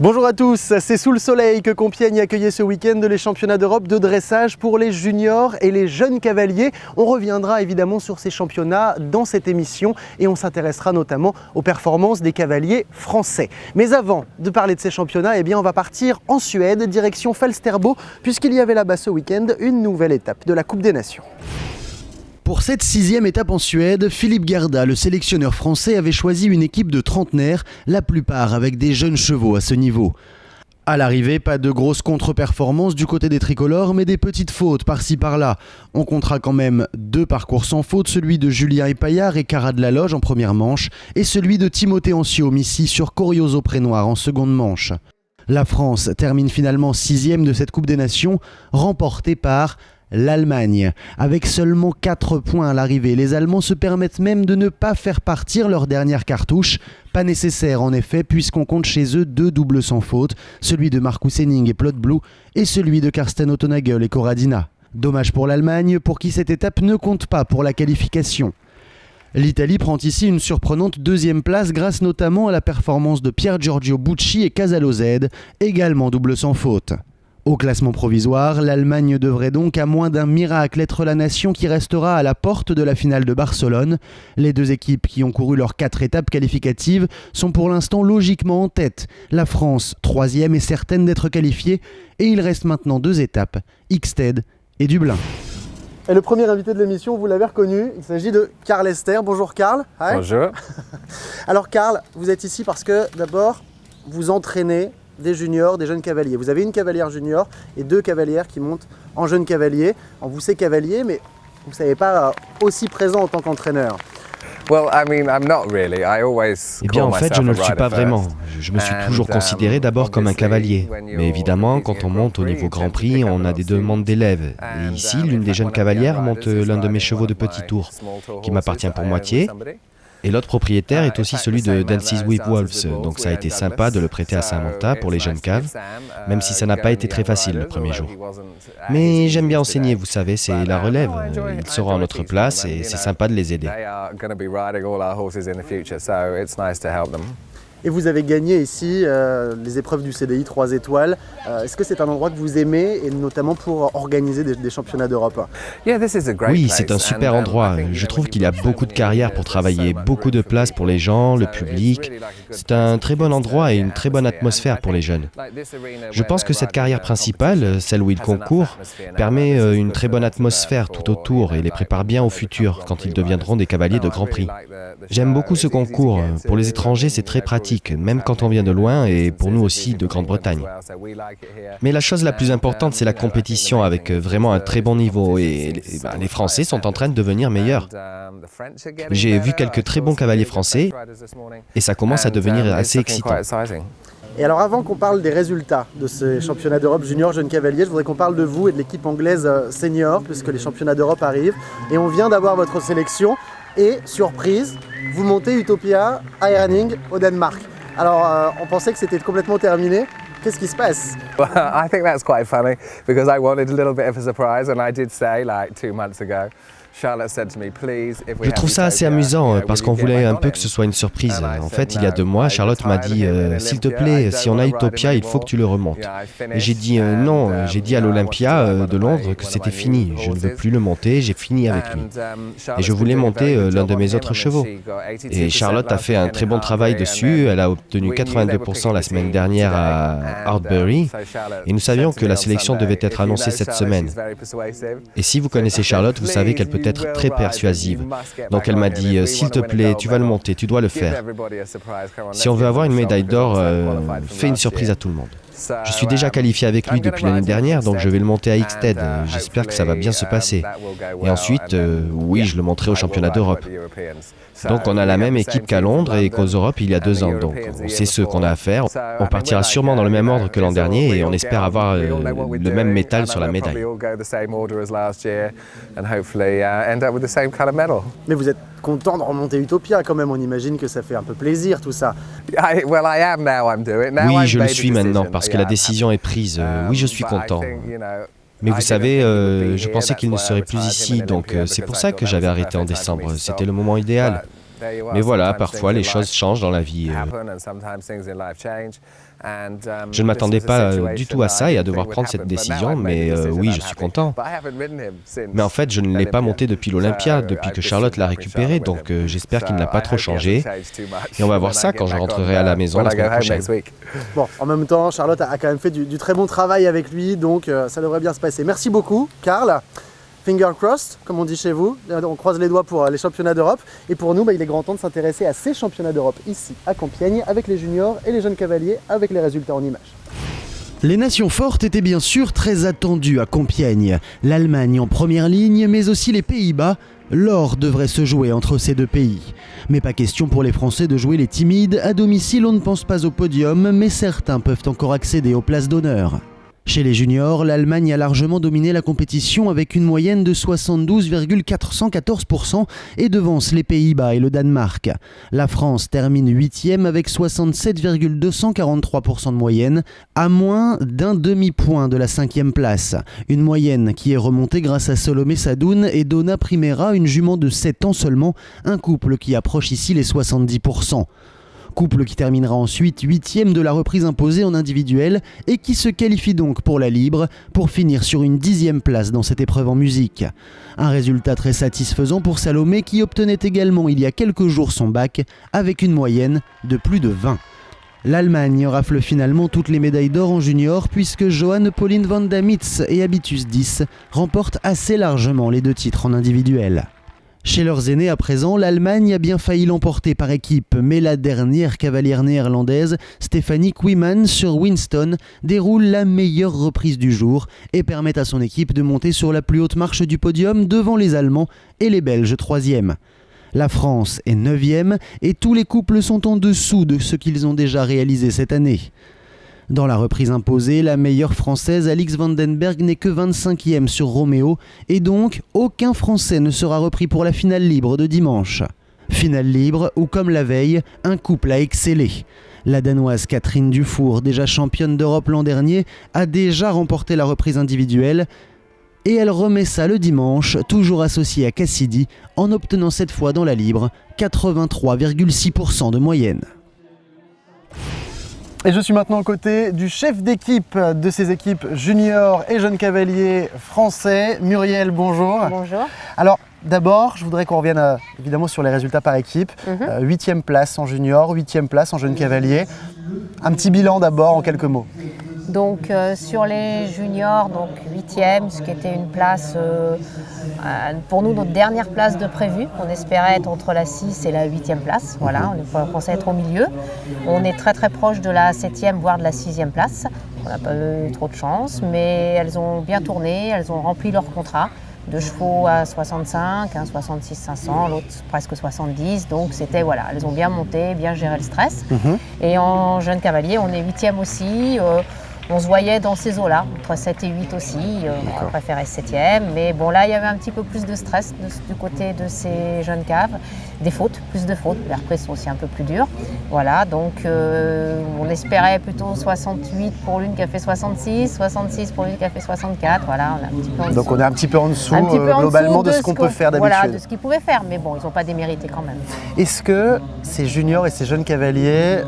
Bonjour à tous, c'est sous le soleil que Compiègne accueillait ce week-end les championnats d'Europe de dressage pour les juniors et les jeunes cavaliers. On reviendra évidemment sur ces championnats dans cette émission et on s'intéressera notamment aux performances des cavaliers français. Mais avant de parler de ces championnats, on va partir en Suède, direction Falsterbo, puisqu'il y avait là-bas ce week-end une nouvelle étape de la Coupe des Nations. Pour cette 6e étape en Suède, Philippe Gerda, le sélectionneur français, avait choisi une équipe de trentenaires, la plupart avec des jeunes chevaux à ce niveau. À l'arrivée, pas de grosses contre-performances du côté des tricolores, mais des petites fautes par-ci par-là. On comptera quand même 2 parcours sans faute, celui de Julien Epaillard et Cara de la Loge en première manche, et celui de Timothée Anciaume ici sur Corioso Prénoir en seconde manche. La France termine finalement 6e de cette Coupe des Nations, remportée par l'Allemagne. Avec seulement 4 points à l'arrivée, les Allemands se permettent même de ne pas faire partir leur dernière cartouche. Pas nécessaire en effet, puisqu'on compte chez eux 2 doubles sans faute, celui de Marcus Henning et Plot Blue et celui de Karsten Ottonagel et Corradina. Dommage pour l'Allemagne, pour qui cette étape ne compte pas pour la qualification. L'Italie prend ici une surprenante 2e place grâce notamment à la performance de Pier Giorgio Bucci et Casalo Z, également double sans faute. Au classement provisoire, l'Allemagne devrait donc à moins d'un miracle être la nation qui restera à la porte de la finale de Barcelone. Les 2 équipes qui ont couru leurs 4 étapes qualificatives sont pour l'instant logiquement en tête. La France, 3e, est certaine d'être qualifiée et il reste maintenant 2 étapes, Ikstedt et Dublin. Et le premier invité de l'émission, vous l'avez reconnu, il s'agit de Karl Ester. Bonjour Karl. Hi. Bonjour. Alors Karl, vous êtes ici parce que d'abord, vous entraînez des juniors, des jeunes cavaliers. Vous avez une cavalière junior et 2 cavalières qui montent en jeunes cavaliers. Vous c'est cavalier, mais vous ne savez pas aussi présent en tant qu'entraîneur. Eh bien, en fait, je ne le suis pas vraiment. Je me suis toujours considéré d'abord comme un cavalier. Mais évidemment, quand on monte au niveau Grand Prix, on a des demandes d'élèves. Et ici, l'une des jeunes cavalières monte l'un de mes chevaux de petit tour, qui m'appartient pour moitié. Et l'autre propriétaire est aussi celui de Dances with Wolves, donc ça a été sympa de le prêter à Samantha pour les jeunes caves, même si ça n'a pas été très facile le premier jour. Mais j'aime bien enseigner, vous savez, c'est la relève, ils seront à notre place et c'est sympa de les aider. Et vous avez gagné ici les épreuves du CDI 3 étoiles. Est-ce que c'est un endroit que vous aimez, et notamment pour organiser des championnats d'Europe? Oui, c'est un super endroit. Je trouve qu'il y a beaucoup de carrières pour travailler, beaucoup de place pour les gens, le public. C'est un très bon endroit et une très bonne atmosphère pour les jeunes. Je pense que cette carrière principale, celle où ils concourent, permet une très bonne atmosphère tout autour et les prépare bien au futur, quand ils deviendront des cavaliers de Grand Prix. J'aime beaucoup ce concours. Pour les étrangers, c'est très pratique, même quand on vient de loin, et pour nous aussi de Grande-Bretagne. Mais la chose la plus importante, c'est la compétition avec vraiment un très bon niveau, et les Français sont en train de devenir meilleurs. J'ai vu quelques très bons cavaliers français, et ça commence à devenir assez excitant. Et alors avant qu'on parle des résultats de ces championnats d'Europe junior jeunes cavaliers, je voudrais qu'on parle de vous et de l'équipe anglaise senior, puisque les championnats d'Europe arrivent, et on vient d'avoir votre sélection. Et, surprise, vous montez Utopia à Herning au Danemark. Alors, on pensait que c'était complètement terminé. Qu'est-ce qui se passe? I think that's quite funny because I wanted a little bit of a surprise and I did say 2 months ago. Je trouve ça assez amusant parce qu'on voulait un peu que ce soit une surprise. En fait, il y a 2 mois, Charlotte m'a dit « S'il te plaît, si on a Utopia, il faut que tu le remontes. » Et j'ai dit non, j'ai dit à l'Olympia de Londres que c'était fini. Je ne veux plus le monter, j'ai fini avec lui. Et je voulais monter l'un de mes autres chevaux. Et Charlotte a fait un très bon travail dessus. Elle a obtenu 82% la semaine dernière à Hartbury. Et nous savions que la sélection devait être annoncée cette semaine. Et si vous connaissez Charlotte, vous savez qu'elle peut être très persuasive. Donc elle m'a dit « S'il te plaît, tu vas le monter, tu dois le faire. Si on veut avoir une médaille d'or, fais une surprise à tout le monde. » Je suis déjà qualifié avec lui depuis l'année dernière, donc je vais le monter à Ikstedt. J'espère que ça va bien se passer. Et ensuite, oui, je le monterai au championnat d'Europe. Donc on a la même équipe qu'à Londres et qu'aux Europes il y a 2 ans. Donc on sait ce qu'on a à faire. On partira sûrement dans le même ordre que l'an dernier et on espère avoir le même métal sur la médaille. Mais vous êtes content de remonter Utopia quand même, on imagine que ça fait un peu plaisir tout ça. Oui, je le suis maintenant parce que la décision est prise. Oui, je suis content. Mais vous savez, je pensais qu'il ne serait plus ici, donc c'est pour ça que j'avais arrêté en décembre. C'était le moment idéal. Mais voilà, parfois les choses changent dans la vie. Je ne m'attendais pas du tout à ça et à devoir prendre cette décision, mais oui, je suis content. Mais en fait, je ne l'ai pas monté depuis l'Olympia, depuis que Charlotte l'a récupéré, donc j'espère qu'il ne l'a pas trop changé. Et on va voir ça quand je rentrerai à la maison la semaine prochaine. Bon, en même temps, Charlotte a quand même fait du très bon travail avec lui, donc ça devrait bien se passer. Merci beaucoup, Karl. Finger crossed, comme on dit chez vous. On croise les doigts pour les championnats d'Europe. Et pour nous, il est grand temps de s'intéresser à ces championnats d'Europe ici à Compiègne, avec les juniors et les jeunes cavaliers, avec les résultats en images. Les nations fortes étaient bien sûr très attendues à Compiègne. L'Allemagne en première ligne, mais aussi les Pays-Bas. L'or devrait se jouer entre ces deux pays. Mais pas question pour les Français de jouer les timides. À domicile, on ne pense pas au podium, mais certains peuvent encore accéder aux places d'honneur. Chez les juniors, l'Allemagne a largement dominé la compétition avec une moyenne de 72,414% et devance les Pays-Bas et le Danemark. La France termine 8e avec 67,243% de moyenne, à moins d'un demi-point de la 5e place. Une moyenne qui est remontée grâce à Salomé Sadoun et Donna Primera, une jument de 7 ans seulement, un couple qui approche ici les 70%. Couple qui terminera ensuite 8e de la reprise imposée en individuel et qui se qualifie donc pour la libre pour finir sur une 10e place dans cette épreuve en musique. Un résultat très satisfaisant pour Salomé qui obtenait également il y a quelques jours son bac avec une moyenne de plus de 20. L'Allemagne rafle finalement toutes les médailles d'or en junior puisque Johanne Pauline van Damitz et Habitus 10 remportent assez largement les 2 titres en individuel. Chez leurs aînés à présent, l'Allemagne a bien failli l'emporter par équipe, mais la dernière cavalière néerlandaise, Stefanie Kooijman sur Winston, déroule la meilleure reprise du jour et permet à son équipe de monter sur la plus haute marche du podium devant les Allemands et les Belges 3e. La France est 9e et tous les couples sont en dessous de ce qu'ils ont déjà réalisé cette année. Dans la reprise imposée, la meilleure française, Alix Vandenberg, n'est que 25e sur Roméo et donc aucun Français ne sera repris pour la finale libre de dimanche. Finale libre où, comme la veille, un couple a excellé. La Danoise Catherine Dufour, déjà championne d'Europe l'an dernier, a déjà remporté la reprise individuelle et elle remet ça le dimanche, toujours associée à Cassidy, en obtenant cette fois dans la libre 83,6% de moyenne. Et je suis maintenant aux côtés du chef d'équipe de ces équipes juniors et jeunes cavaliers français. Muriel, bonjour. Bonjour. Alors d'abord, je voudrais qu'on revienne évidemment sur les résultats par équipe. 8e place en junior, 8e place en jeunes cavaliers. Un petit bilan d'abord en quelques mots. Donc sur les juniors, donc 8e, ce qui était une place, pour nous notre dernière place de prévu. On espérait être entre la 6 et la 8e place. Voilà, on pensait être au milieu. On est très très proche de la 7e, voire de la 6e place. On n'a pas eu trop de chance, mais elles ont bien tourné, elles ont rempli leur contrat. 2 chevaux à 65, un 66 500, l'autre presque 70. Donc c'était, voilà, elles ont bien monté, bien géré le stress. Et en jeune cavalier, on est 8e aussi. On se voyait dans ces eaux-là, entre 7 et 8 aussi, on préférait 7e. Mais bon, là, il y avait un petit peu plus de stress du côté de ces jeunes caves. Des fautes, plus de fautes. Les reprises sont aussi un peu plus dures. Voilà, donc on espérait plutôt 68 pour l'une qui a fait 66, 66 pour l'une qui a fait 64. Voilà, on est un petit peu en dessous. Donc on est un petit peu en dessous globalement de ce qu'on peut faire d'habitude. Voilà, de ce qu'ils pouvaient faire, mais bon, ils n'ont pas démérité quand même. Est-ce que ces juniors et ces jeunes cavaliers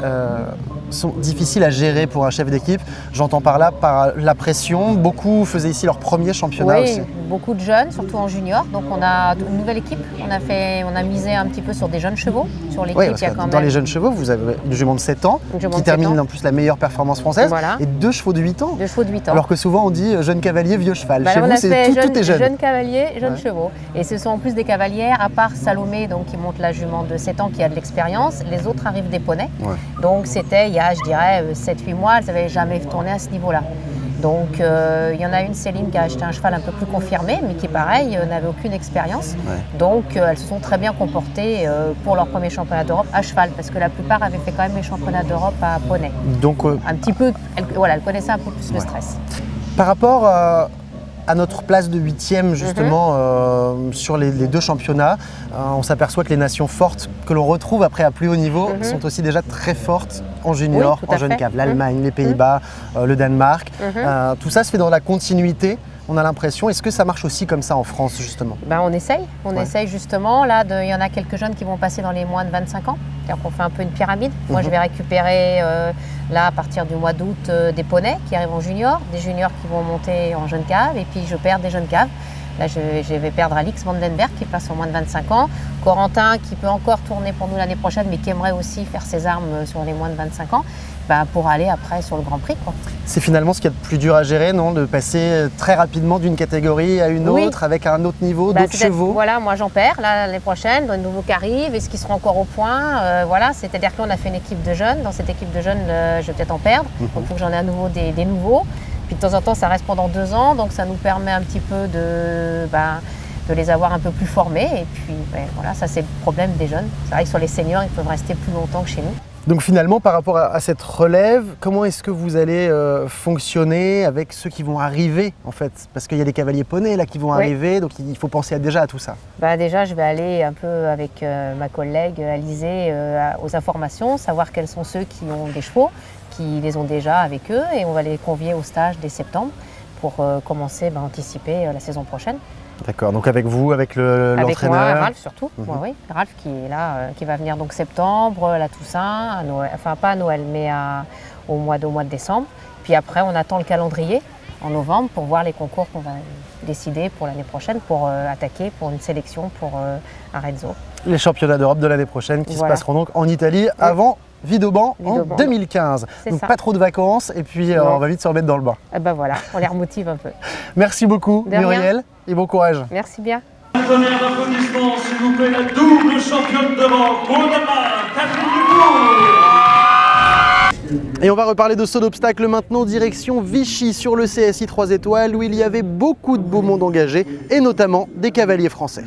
sont difficiles à gérer pour un chef d'équipe? J'entends par là par la pression. Beaucoup faisaient ici leur premier championnat aussi. Oui, beaucoup de jeunes, surtout en junior. Donc on a une nouvelle équipe. On a misé un petit peu sur des jeunes chevaux. Sur l'équipe, parce que dans les jeunes chevaux, vous avez une jument de 7 ans qui termine en plus la meilleure performance française et 2 chevaux de 8 ans. 2 chevaux de 8 ans. Alors que souvent on dit jeune cavalier, vieux cheval. Chez vous, c'est tout est jeune. Jeunes cavaliers, jeunes chevaux. Et ce sont en plus des cavalières, à part Salomé, donc, qui monte la jument de 7 ans, qui a de l'expérience. Les autres arrivent des poneys. Donc c'était il y a, je dirais, 7-8 mois, elles n'avaient jamais tourné à ce niveau-là. Donc il y en a une, Céline, qui a acheté un cheval un peu plus confirmé, mais qui, pareil, n'avait aucune expérience. Donc elles se sont très bien comportées pour leur premier championnat d'Europe à cheval, parce que la plupart avaient fait quand même les championnats d'Europe à poney. Donc un petit peu, elles connaissaient un peu plus le stress. Par rapport à notre place de 8e justement sur les 2 championnats, on s'aperçoit que les nations fortes que l'on retrouve après à plus haut niveau sont aussi déjà très fortes en junior, en jeune cave. L'Allemagne, les Pays-Bas, le Danemark. Tout ça se fait dans la continuité on a l'impression. Est-ce que ça marche aussi comme ça en France justement? On essaye justement. Là, il y en a quelques jeunes qui vont passer dans les moins de 25 ans. C'est-à-dire qu'on fait un peu une pyramide. Moi, je vais récupérer là, à partir du mois d'août, des poneys qui arrivent en junior, des juniors qui vont monter en jeune cave, et puis je perds des jeunes caves. Là, je vais perdre Alix Vandenberg qui passe en moins de 25 ans. Corentin qui peut encore tourner pour nous l'année prochaine, mais qui aimerait aussi faire ses armes sur les moins de 25 ans, pour aller après sur le Grand Prix, quoi. C'est finalement ce qu'il y a de plus dur à gérer, non? De passer très rapidement d'une catégorie à une autre, avec un autre niveau, d'autres chevaux. Voilà, moi j'en perds l'année prochaine, dans les nouveaux qui arrivent, est-ce qu'ils seront encore au point? Voilà, c'est-à-dire que là, on a fait une équipe de jeunes. Dans cette équipe de jeunes, je vais peut-être en perdre. Donc il faut que j'en ai à nouveau des nouveaux. Puis de temps en temps, ça reste pendant 2 ans, donc ça nous permet un petit peu de les avoir un peu plus formés. Et puis voilà, ça c'est le problème des jeunes. C'est vrai que sur les seniors, ils peuvent rester plus longtemps que chez nous. Donc finalement, par rapport à cette relève, comment est-ce que vous allez fonctionner avec ceux qui vont arriver en fait? Parce qu'il y a des cavaliers poneys là qui vont arriver, donc il faut penser déjà à tout ça. Déjà, je vais aller un peu avec ma collègue Alizée aux informations, savoir quels sont ceux qui ont des chevaux, qui les ont déjà avec eux, et on va les convier au stage dès septembre pour commencer à anticiper la saison prochaine. D'accord, donc avec vous, avec l'entraîneur? Avec moi, Ralph surtout. Oui, Ralph qui est là, qui va venir donc septembre, la Toussaint, à Noël, enfin pas à Noël, mais au mois de décembre. Puis après, on attend le calendrier en novembre pour voir les concours qu'on va décider pour l'année prochaine, pour attaquer pour une sélection pour Arezzo. Les championnats d'Europe de l'année prochaine qui se passeront donc en Italie avant Vidauban en 2015. Donc pas trop de vacances et puis on va vite se remettre dans le bain. Voilà, on les remotive un peu. Merci beaucoup Muriel et bon courage. Merci bien. Un tonnerre d'applaudissements, s'il vous plaît, la double championne d'Europe, Catherine Ducour. Et on va reparler de saut d'obstacle maintenant, direction Vichy sur le CSI 3 étoiles où il y avait beaucoup de beau monde engagé et notamment des cavaliers français.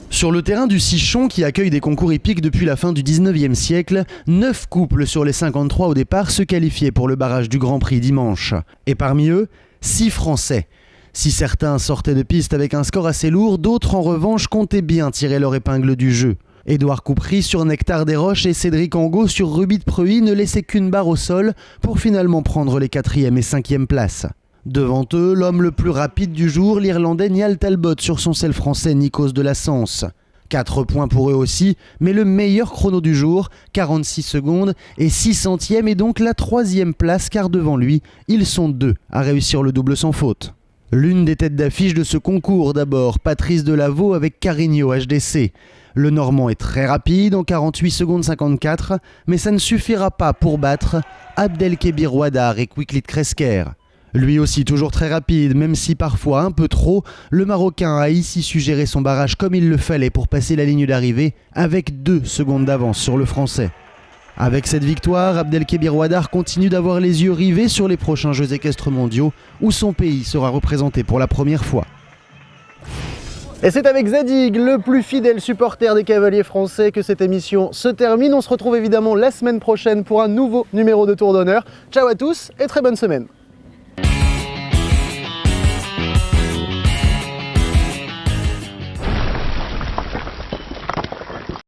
Sur le terrain du Sichon, qui accueille des concours hippiques depuis la fin du 19e siècle, 9 couples sur les 53 au départ se qualifiaient pour le barrage du Grand Prix dimanche. Et parmi eux, 6 Français. Si certains sortaient de piste avec un score assez lourd, d'autres en revanche comptaient bien tirer leur épingle du jeu. Édouard Coupry sur Nectar des Roches et Cédric Angot sur Rubis de Preuilly ne laissaient qu'une barre au sol pour finalement prendre les 4e et 5e places. Devant eux, l'homme le plus rapide du jour, l'Irlandais Niall Talbot sur son selle français Nikos de la Sens. 4 points pour eux aussi, mais le meilleur chrono du jour, 46 secondes et 6 centièmes, et donc la 3e place car devant lui, ils sont 2 à réussir le double sans faute. L'une des têtes d'affiche de ce concours d'abord, Patrice Delaveau avec Carigno HDC. Le Normand est très rapide en 48 secondes 54, mais ça ne suffira pas pour battre Abdelkebir Ouaddar et Quicklit Kresker. Lui aussi toujours très rapide, même si parfois un peu trop, le Marocain a ici su gérer son barrage comme il le fallait pour passer la ligne d'arrivée avec 2 secondes d'avance sur le Français. Avec cette victoire, Abdelkebir Ouaddar continue d'avoir les yeux rivés sur les prochains Jeux équestres mondiaux où son pays sera représenté pour la première fois. Et c'est avec Zadig, le plus fidèle supporter des cavaliers français, que cette émission se termine. On se retrouve évidemment la semaine prochaine pour un nouveau numéro de Tour d'honneur. Ciao à tous et très bonne semaine.